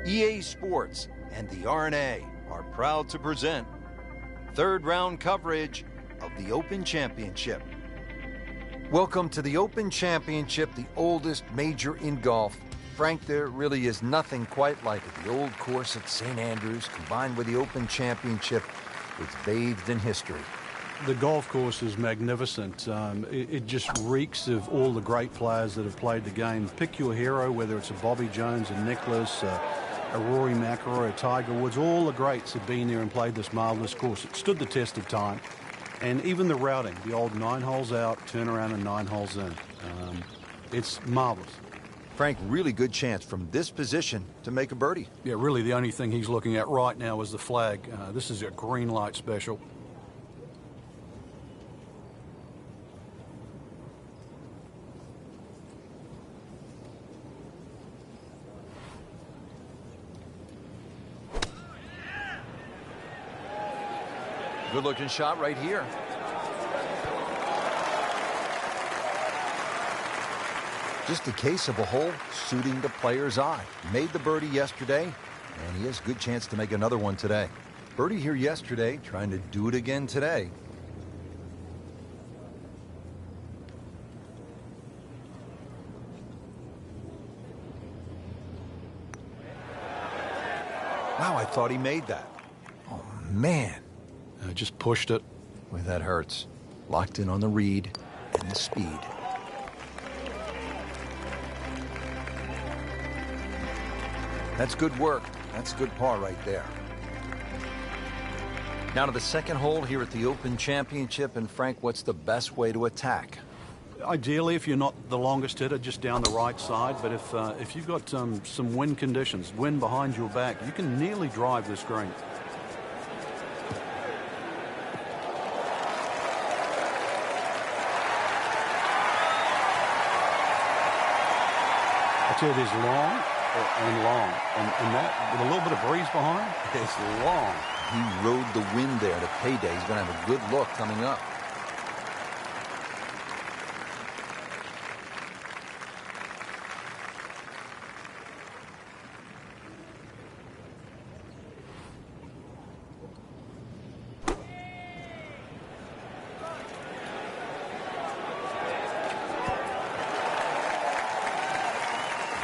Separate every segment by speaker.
Speaker 1: EA Sports and the RNA are proud to present third round coverage of the Open Championship. Welcome to the Open Championship, the oldest major in golf. Frank, there really is nothing quite like it. The old course at St. Andrews combined with the Open Championship, it's bathed in history.
Speaker 2: The golf course is magnificent. It just reeks of all the great players that have played the game. Pick your hero, whether it's a Bobby Jones, a Nicklaus, a Rory McIlroy, a Tiger Woods. All the greats have been there and played this marvelous course. It stood the test of time. And even the routing, the old 9 holes out, turn around and 9 holes in. It's marvelous.
Speaker 1: Frank, really good chance from this position to make a birdie.
Speaker 2: Yeah, really the only thing he's looking at right now is the flag. This is a green light special.
Speaker 1: Good-looking shot right here. Just a case of a hole suiting the player's eye. Made the birdie yesterday, and he has a good chance to make another one today. Birdie here yesterday, trying to do it again today. Wow, I thought he made that. Oh, man.
Speaker 2: Just pushed it.
Speaker 1: Boy, that hurts. Locked in on the read and the speed. That's good work. That's a good par right there. Now to the second hole here at the Open Championship. And Frank, what's the best way to attack?
Speaker 2: Ideally, if you're not the longest hitter, just down the right side. But if you've got some wind conditions, wind behind your back, you can nearly drive this green. I tell you, there's long and long, and that with a little bit of breeze behind, it's long.
Speaker 1: He rode the wind there to payday. He's going to have a good look coming up.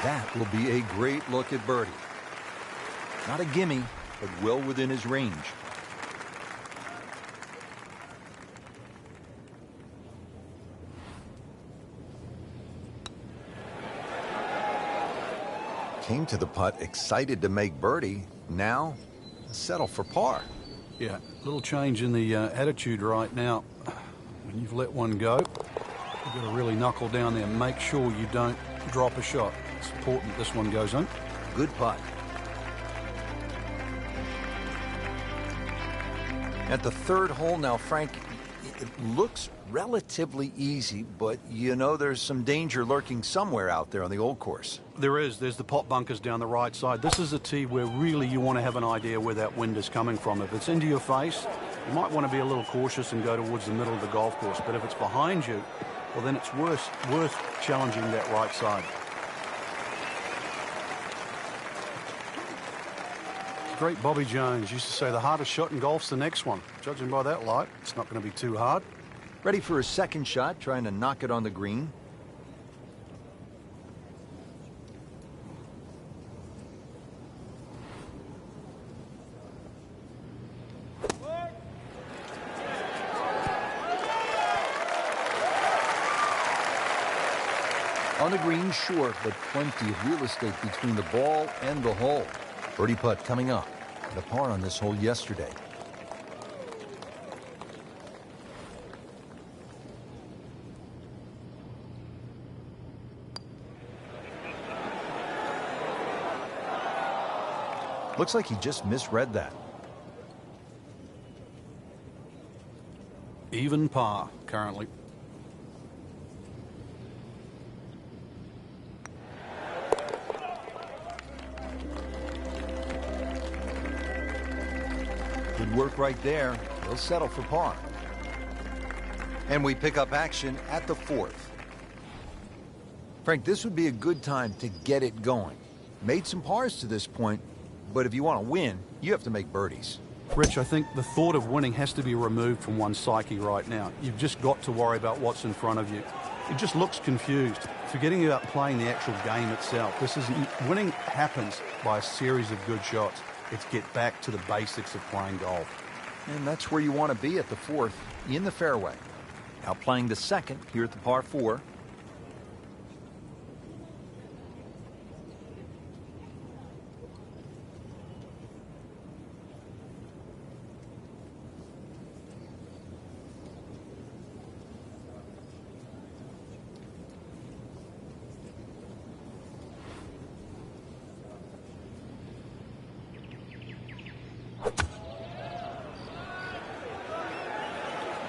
Speaker 1: That will be a great look at birdie. Not a gimme, but well within his range. Came to the putt excited to make birdie. Now, settle for par.
Speaker 2: Yeah, a little change in the attitude right now. When you've let one go, you've got to really knuckle down there and make sure you don't drop a shot. It's important this one goes in.
Speaker 1: Good putt. At the third hole now, Frank, it looks relatively easy, but you know there's some danger lurking somewhere out there on the old course.
Speaker 2: There is. There's the pot bunkers down the right side. This is a tee where really you want to have an idea where that wind is coming from. If it's into your face, you might want to be a little cautious and go towards the middle of the golf course. But if it's behind you, well, then it's worth challenging that right side. Great Bobby Jones used to say the hardest shot in golf's the next one. Judging by that light, it's not going to be too hard.
Speaker 1: Ready for his second shot, trying to knock it on the green. On the green, short, but plenty of real estate between the ball and the hole. Birdie putt coming up. The par on this hole yesterday. Looks like he just misread that.
Speaker 2: Even par currently.
Speaker 1: Good work right there. He'll settle for par. And we pick up action at the fourth. Frank, this would be a good time to get it going. Made some pars to this point, But if you want to win, you have to make birdies.
Speaker 2: Rich, I think the thought of winning has to be removed from one's psyche right now. You've just got to worry about what's in front of you. It just looks confused, forgetting about playing the actual game itself. Winning happens by a series of good shots. It's get back to the basics of playing golf.
Speaker 1: And that's where you want to be at the 4th, in the fairway. Now playing the 2nd here at the par 4.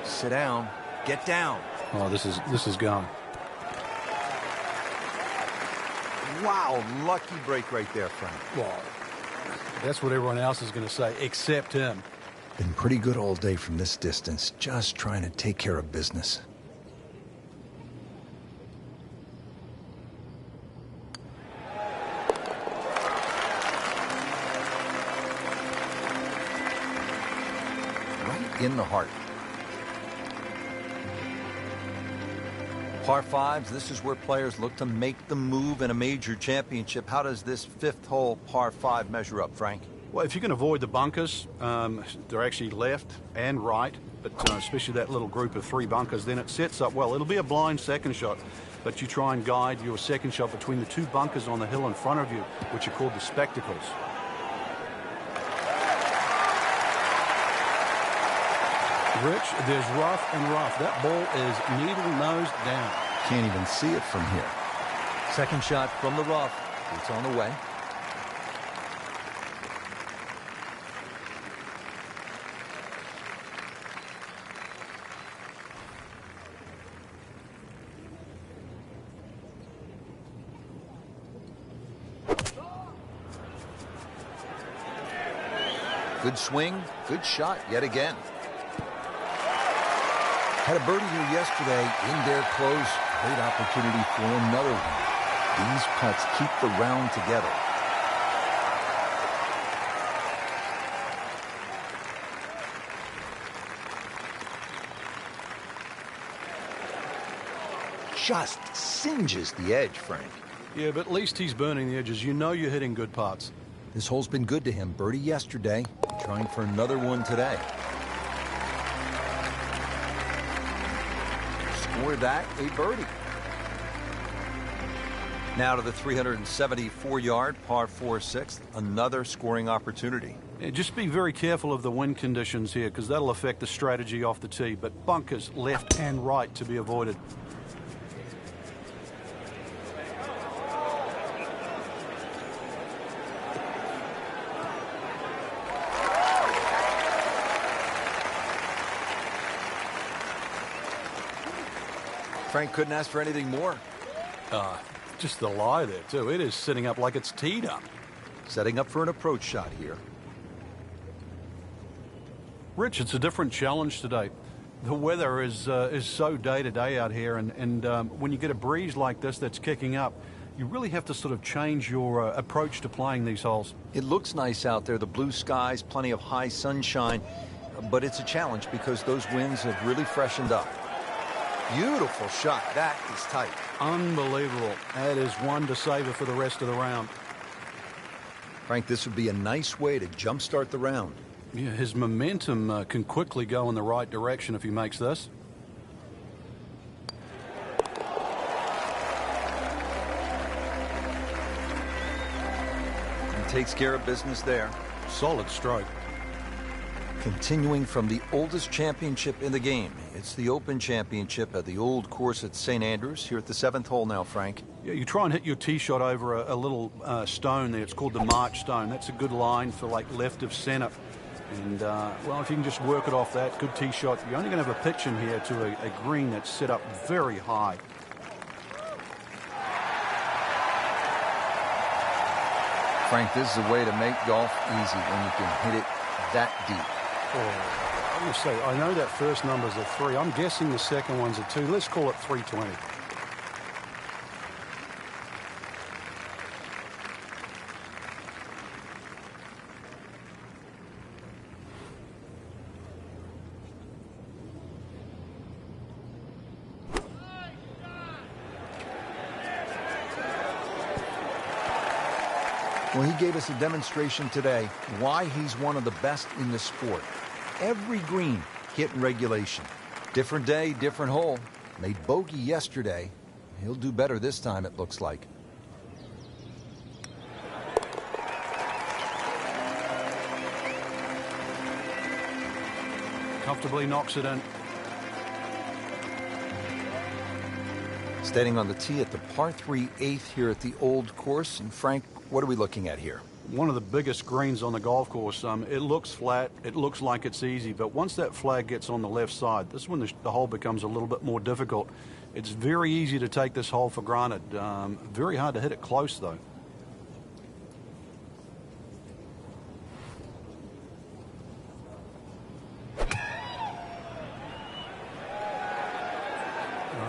Speaker 1: Sit down. Get down.
Speaker 2: Oh, this is gone.
Speaker 1: Wow, lucky break right there, Frank.
Speaker 2: Well, that's what everyone else is going to say, except him.
Speaker 1: Been pretty good all day from this distance, just trying to take care of business. Right in the heart. Par 5s, this is where players look to make the move in a major championship. How does this 5th hole par 5 measure up, Frank?
Speaker 2: Well, if you can avoid the bunkers, they're actually left and right, but especially that little group of 3 bunkers, then it sets up well. It'll be a blind second shot, but you try and guide your second shot between the 2 bunkers on the hill in front of you, which are called the spectacles. Rich, there's rough and rough. That ball is needle nose down.
Speaker 1: Can't even see it from here. Second shot from the rough. It's on the way. Good swing, good shot yet again. Had a birdie here yesterday, in there close. Great opportunity for another one. These putts keep the round together. Just singes the edge, Frank.
Speaker 2: Yeah, but at least he's burning the edges. You know you're hitting good putts.
Speaker 1: This hole's been good to him. Birdie yesterday, trying for another one today. Score that a birdie. Now to the 374-yard par 4 6th, another scoring opportunity.
Speaker 2: Yeah, just be very careful of the wind conditions here, because that'll affect the strategy off the tee. But bunkers left and right to be avoided.
Speaker 1: Frank couldn't ask for anything more.
Speaker 2: Just the lie there, too. It is sitting up like it's teed up.
Speaker 1: Setting up for an approach shot here.
Speaker 2: Rich, it's a different challenge today. The weather is so day-to-day out here, and when you get a breeze like this that's kicking up, you really have to sort of change your approach to playing these holes.
Speaker 1: It looks nice out there, the blue skies, plenty of high sunshine, but it's a challenge because those winds have really freshened up. Beautiful shot. That is tight.
Speaker 2: Unbelievable. That is one to savor for the rest of the round.
Speaker 1: Frank, this would be a nice way to jumpstart the round.
Speaker 2: Yeah, his momentum can quickly go in the right direction if he makes this.
Speaker 1: He takes care of business there.
Speaker 2: Solid stroke.
Speaker 1: Continuing from the oldest championship in the game. It's the Open Championship at the old course at St. Andrews. Here at the 7th hole now, Frank.
Speaker 2: Yeah, you try and hit your tee shot over a little stone there. It's called the March stone. That's a good line for like left of center. And, well, if you can just work it off that, good tee shot. You're only going to have a pitch in here to a green that's set up very high.
Speaker 1: Frank, this is a way to make golf easy when you can hit it that deep.
Speaker 2: I'm going to say, I know that first number's a 3. I'm guessing the second one's a 2. Let's call it 320.
Speaker 1: Well, he gave us a demonstration today why he's one of the best in the sport. Every green hit in regulation. Different day, different hole. Made bogey yesterday. He'll do better this time, it looks like.
Speaker 2: Comfortably knocks it in.
Speaker 1: Standing on the tee at the par 3 8th here at the old course. And Frank, what are we looking at here?
Speaker 2: One of the biggest greens on the golf course. It looks flat, it looks like it's easy, but once that flag gets on the left side, this is when the hole becomes a little bit more difficult. It's very easy to take this hole for granted. Very hard to hit it close, though.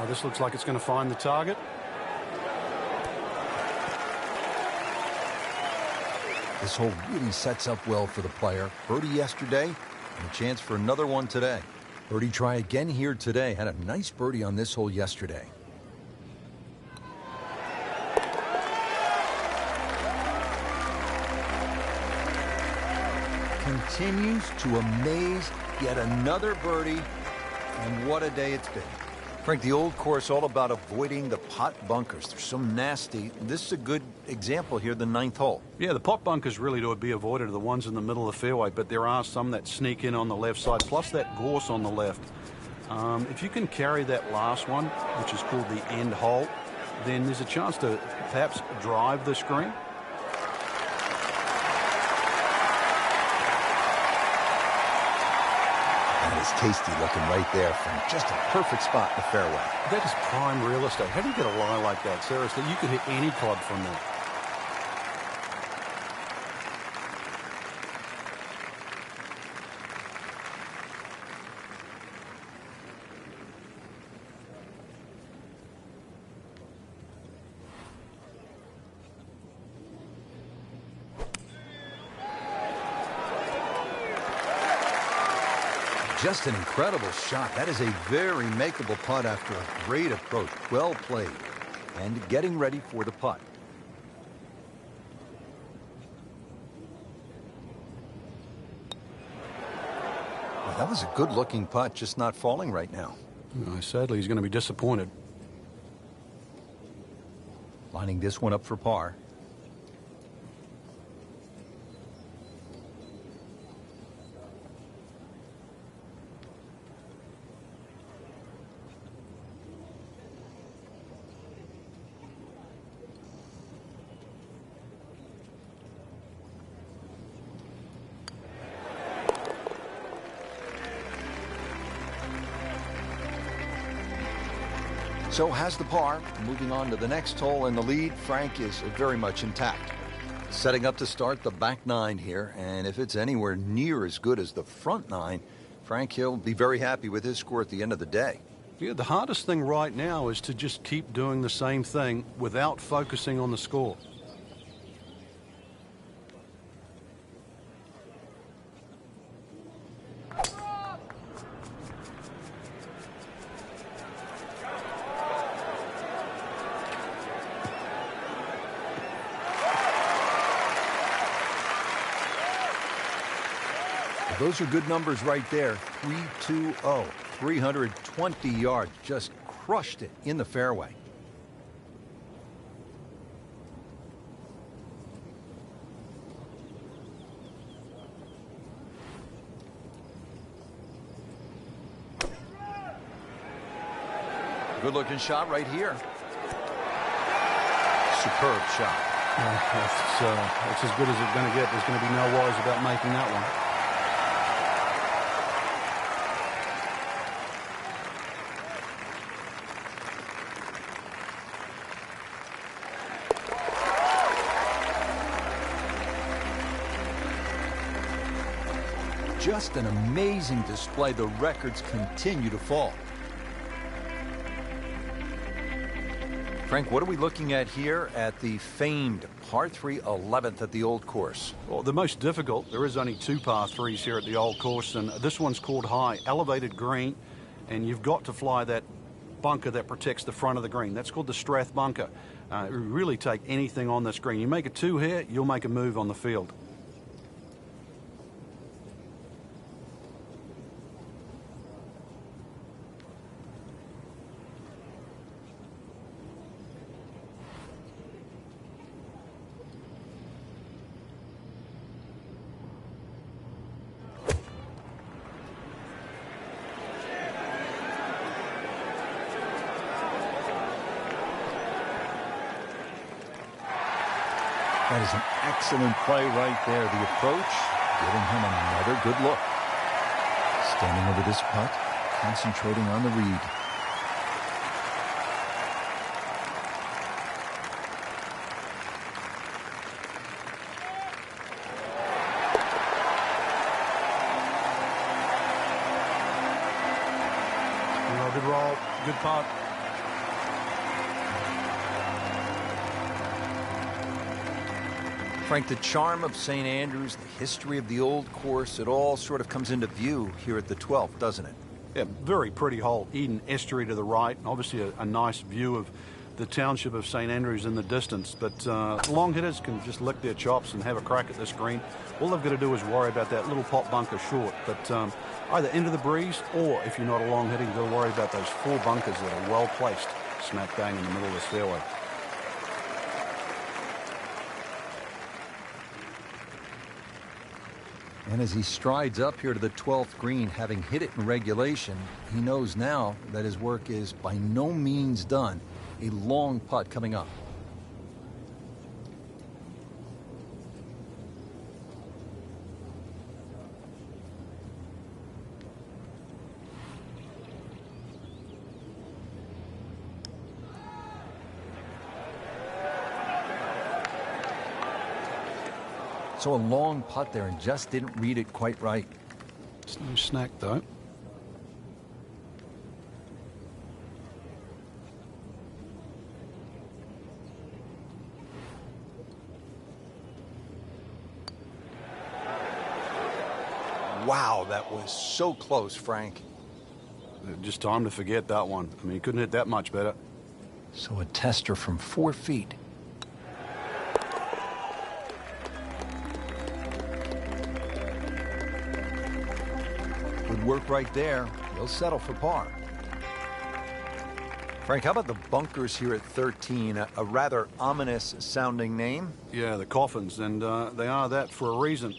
Speaker 2: This looks like it's going to find the target.
Speaker 1: This hole really sets up well for the player. Birdie yesterday and a chance for another one today. Birdie try again here today. Had a nice birdie on this hole yesterday. Continues to amaze. Yet another birdie. And what a day it's been. Frank, the old course all about avoiding the pot bunkers. They're so nasty. This is a good example here, the 9th hole.
Speaker 2: Yeah, the pot bunkers really to be avoided are the ones in the middle of the fairway, but there are some that sneak in on the left side, plus that gorse on the left. If you can carry that last one, which is called the end hole, then there's a chance to perhaps drive this green.
Speaker 1: Tasty looking right there from just a perfect spot in the fairway.
Speaker 2: That is prime real estate. How do you get a lie like that? Seriously, you could hit any club from that.
Speaker 1: Just an incredible shot. That is a very makeable putt after a great approach. Well played. And getting ready for the putt. Well, that was a good-looking putt, just not falling right now.
Speaker 2: Sadly, he's going to be disappointed.
Speaker 1: Lining this one up for par. So has the par. Moving on to the next hole, and the lead, Frank, is very much intact. Setting up to start the back 9 here, and if it's anywhere near as good as the front 9, Frank, he'll be very happy with his score at the end of the day.
Speaker 2: Yeah, the hardest thing right now is to just keep doing the same thing without focusing on the score.
Speaker 1: Those are good numbers right there. 320, 320 yards. Just crushed it in the fairway. Good-looking shot right here. Superb shot.
Speaker 2: That's as good as it's going to get. There's going to be no worries about making that one.
Speaker 1: Just an amazing display. The records continue to fall. Frank, what are we looking at here at the famed par 3 11th at the old course?
Speaker 2: Well, the most difficult, there is only 2 par 3s here at the old course, and this one's called high, elevated green, and you've got to fly that bunker that protects the front of the green. That's called the Strath bunker. It will really take anything on this green. You make a 2 here, you'll make a move on the field.
Speaker 1: That is an excellent play right there. The approach, giving him another good look. Standing over this putt, concentrating on the read.
Speaker 2: Good roll, good putt.
Speaker 1: Frank, the charm of St. Andrews, the history of the old course, it all sort of comes into view here at the 12th, doesn't it?
Speaker 2: Yeah, very pretty hole. Eden Estuary to the right, and obviously a nice view of the township of St. Andrews in the distance. But long hitters can just lick their chops and have a crack at this green. All they've got to do is worry about that little pot bunker short. But either into the breeze, or if you're not a long hitter, you've got to worry about those 4 bunkers that are well placed smack bang in the middle of this fairway.
Speaker 1: And as he strides up here to the 12th green, having hit it in regulation, he knows now that his work is by no means done. A long putt coming up. So a long putt there and just didn't read it quite right.
Speaker 2: It's no snack, though.
Speaker 1: Wow, that was so close, Frank.
Speaker 2: Just time to forget that one. I mean, he couldn't hit that much better.
Speaker 1: So a tester from 4 feet. Good work right there. He'll settle for par. Frank, how about the bunkers here at 13? A rather ominous sounding name.
Speaker 2: Yeah, the coffins, and they are that for a reason.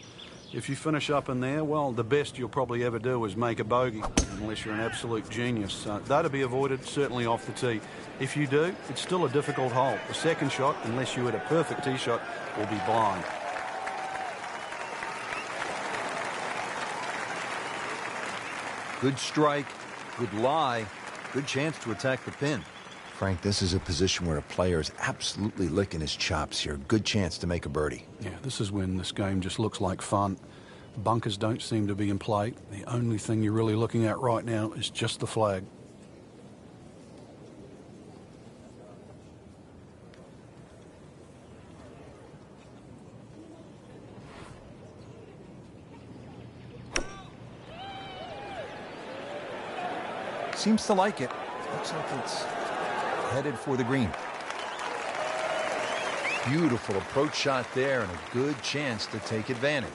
Speaker 2: If you finish up in there, well, the best you'll probably ever do is make a bogey, unless you're an absolute genius. They're to be avoided, certainly off the tee. If you do, it's still a difficult hole. The second shot, unless you hit a perfect tee shot, will be blind.
Speaker 1: Good strike, good lie, good chance to attack the pin. Frank, this is a position where a player is absolutely licking his chops here. Good chance to make a birdie.
Speaker 2: Yeah, this is when this game just looks like fun. Bunkers don't seem to be in play. The only thing you're really looking at right now is just the flag.
Speaker 1: Seems to like it. Looks like it's headed for the green. Beautiful approach shot there and a good chance to take advantage.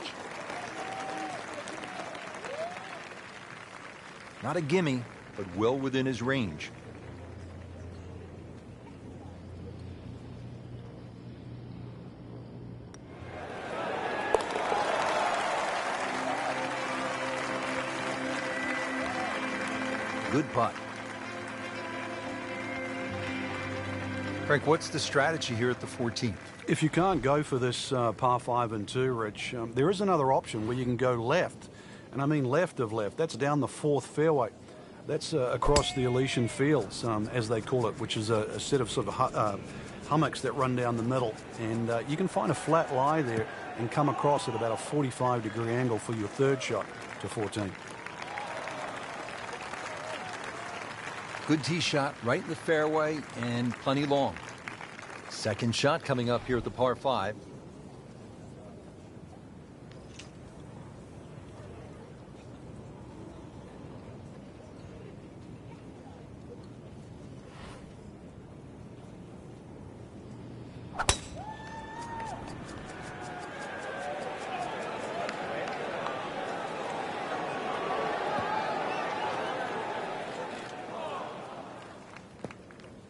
Speaker 1: Not a gimme, but well within his range. Good putt. Frank, what's the strategy here at the 14th?
Speaker 2: If you can't go for this par 5 and 2, Rich, there is another option where you can go left. And I mean left of left. That's down the 4th fairway. That's across the Elysian Fields, as they call it, which is a set of sort of hummocks that run down the middle. And you can find a flat lie there and come across at about a 45-degree angle for your third shot to 14.
Speaker 1: Good tee shot right in the fairway and plenty long. Second shot coming up here at the par 5.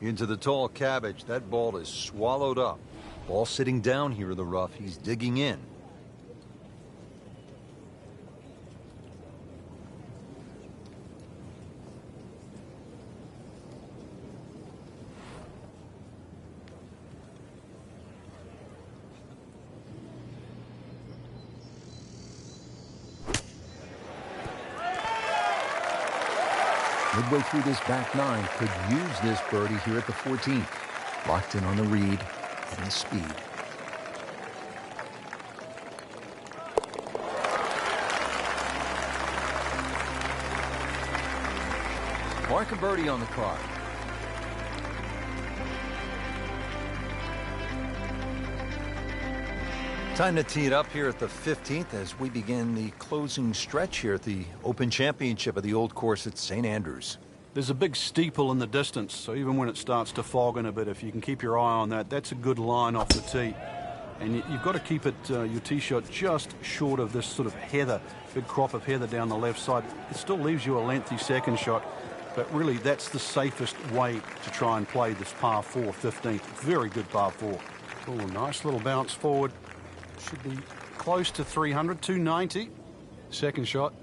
Speaker 1: Into the tall cabbage. That ball is swallowed up. Ball sitting down here in the rough. He's digging in. Midway through this back nine, could use this birdie here at the 14th. Locked in on the read and the speed. Mark a birdie on the card. Time to tee it up here at the 15th as we begin the closing stretch here at the Open Championship of the Old Course at St. Andrews.
Speaker 2: There's a big steeple in the distance, so even when it starts to fog in a bit, if you can keep your eye on that, that's a good line off the tee. And you've got to keep it, your tee shot, just short of this sort of heather, big crop of heather down the left side. It still leaves you a lengthy second shot, but really that's the safest way to try and play this par 4, 15th. Very good par 4. Oh, nice little bounce forward. Should be close to 300, 290. Second shot.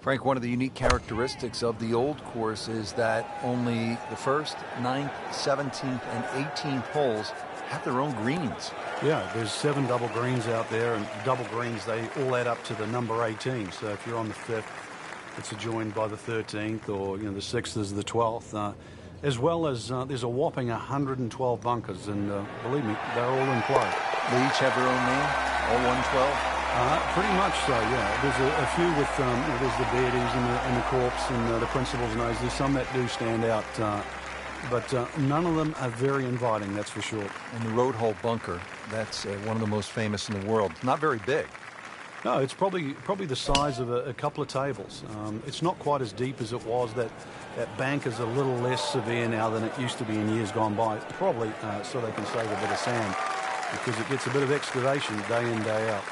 Speaker 1: Frank, one of the unique characteristics of the Old Course is that only the 1st, 9th, 17th, and 18th holes have their own greens.
Speaker 2: Yeah, there's 7 double greens out there, and double greens, they all add up to the number 18. So if you're on the 5th, it's adjoined by the 13th, or the 6th is the 12th. As well as there's a whopping 112 bunkers, and believe me, they're all in play.
Speaker 1: They each have their own name, all 112?
Speaker 2: Pretty much so, yeah. There's a few with, there's the Beardies and the Corps and the Principals and those. There's some that do stand out, but none of them are very inviting, that's for sure.
Speaker 1: And the road hole bunker, that's one of the most famous in the world. Not very big.
Speaker 2: No, it's probably the size of a couple of tables. It's not quite as deep as it was. That bank is a little less severe now than it used to be in years gone by. Probably so they can save a bit of sand, because it gets a bit of excavation day in, day out.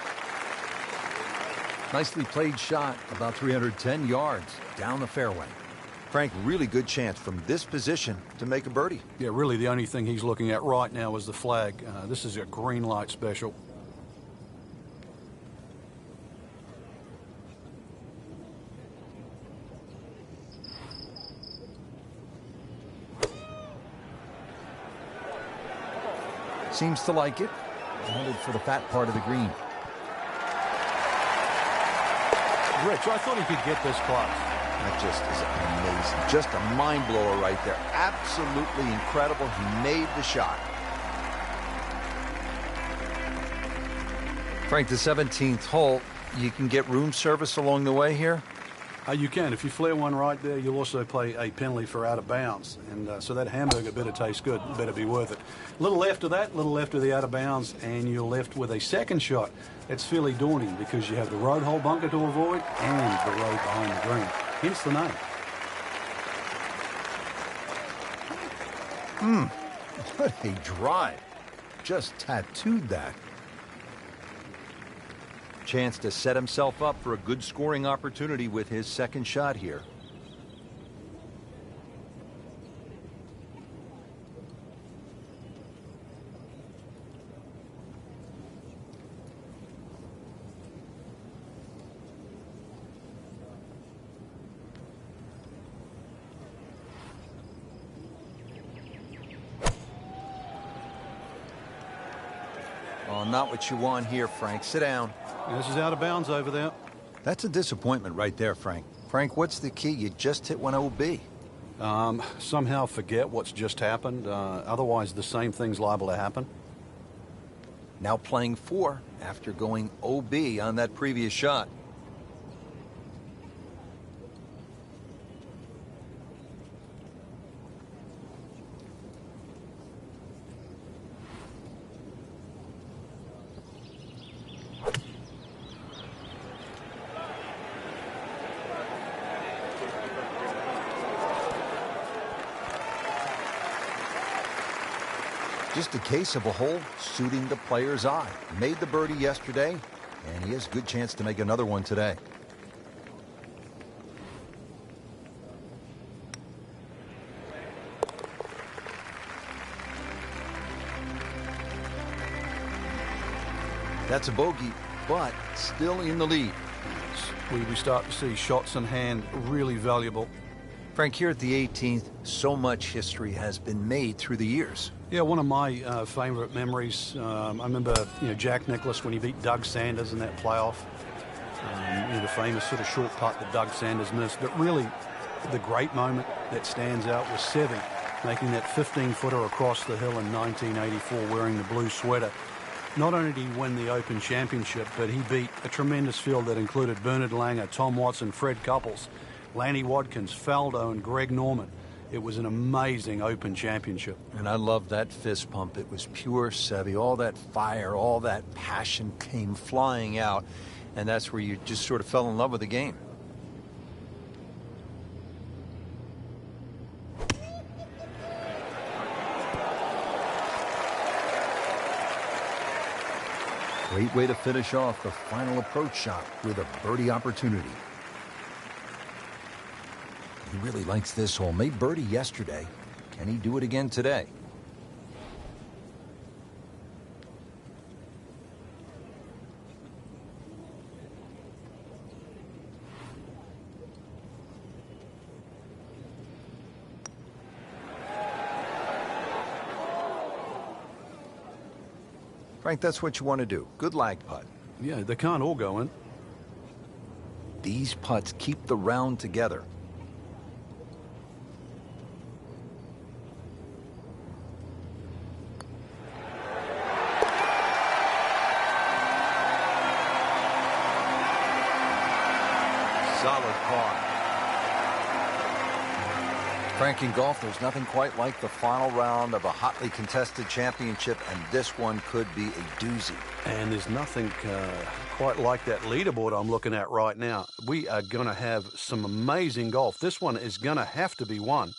Speaker 1: Nicely played shot, about 310 yards down the fairway. Frank, really good chance from this position to make a birdie.
Speaker 2: Yeah, really the only thing he's looking at right now is the flag. This is a green light special.
Speaker 1: Seems to like it. Headed for the fat part of the green.
Speaker 2: Rich, I thought he could get this close.
Speaker 1: That just is amazing. Just a mind blower right there. Absolutely incredible. He made the shot. Frank, the 17th hole, you can get room service along the way here?
Speaker 2: You can. If you flare one right there, you'll also pay a penalty for out of bounds. And so that hamburger better taste good. Better be worth it. A little left of that, a little left of the out of bounds, and you're left with a second shot. It's fairly daunting because you have the road hole bunker to avoid and the road behind the green. Hence the name.
Speaker 1: What a drive. Just tattooed that. Chance to set himself up for a good scoring opportunity with his second shot here. Oh, not what you want here, Frank. Sit down.
Speaker 2: This is out of bounds over there.
Speaker 1: That's a disappointment right there, Frank. Frank, what's the key? You just hit one OB.
Speaker 2: Somehow forget what's just happened. Otherwise, the same thing's liable to happen.
Speaker 1: Now playing 4 after going OB on that previous shot. Just a case of a hole suiting the player's eye. He made the birdie yesterday, and he has a good chance to make another one today. That's a bogey, but still in the lead.
Speaker 2: We start to see shots in hand really valuable.
Speaker 1: Frank, here at the 18th, so much history has been made through the years.
Speaker 2: Yeah, one of my favorite memories, I remember Jack Nicklaus when he beat Doug Sanders in that playoff. The famous sort of short putt that Doug Sanders missed. But really, the great moment that stands out was Seve making that 15-footer across the hill in 1984 wearing the blue sweater. Not only did he win the Open Championship, but he beat a tremendous field that included Bernard Langer, Tom Watson, Fred Couples, Lanny Wadkins, Faldo, and Greg Norman. It was an amazing Open Championship.
Speaker 1: And I love that fist pump. It was pure Seve. All that fire, all that passion came flying out. And that's where you just sort of fell in love with the game. Great way to finish off the final approach shot with a birdie opportunity. He really likes this hole. Made birdie yesterday. Can he do it again today? Frank, that's what you want to do. Good lag putt.
Speaker 2: Yeah, they can't all go in.
Speaker 1: These putts keep the round together. Solid par. Frank, in golf, there's nothing quite like the final round of a hotly contested championship, and this one could be a doozy.
Speaker 2: And there's nothing quite like that leaderboard I'm looking at right now. We are going to have some amazing golf. This one is going to have to be won.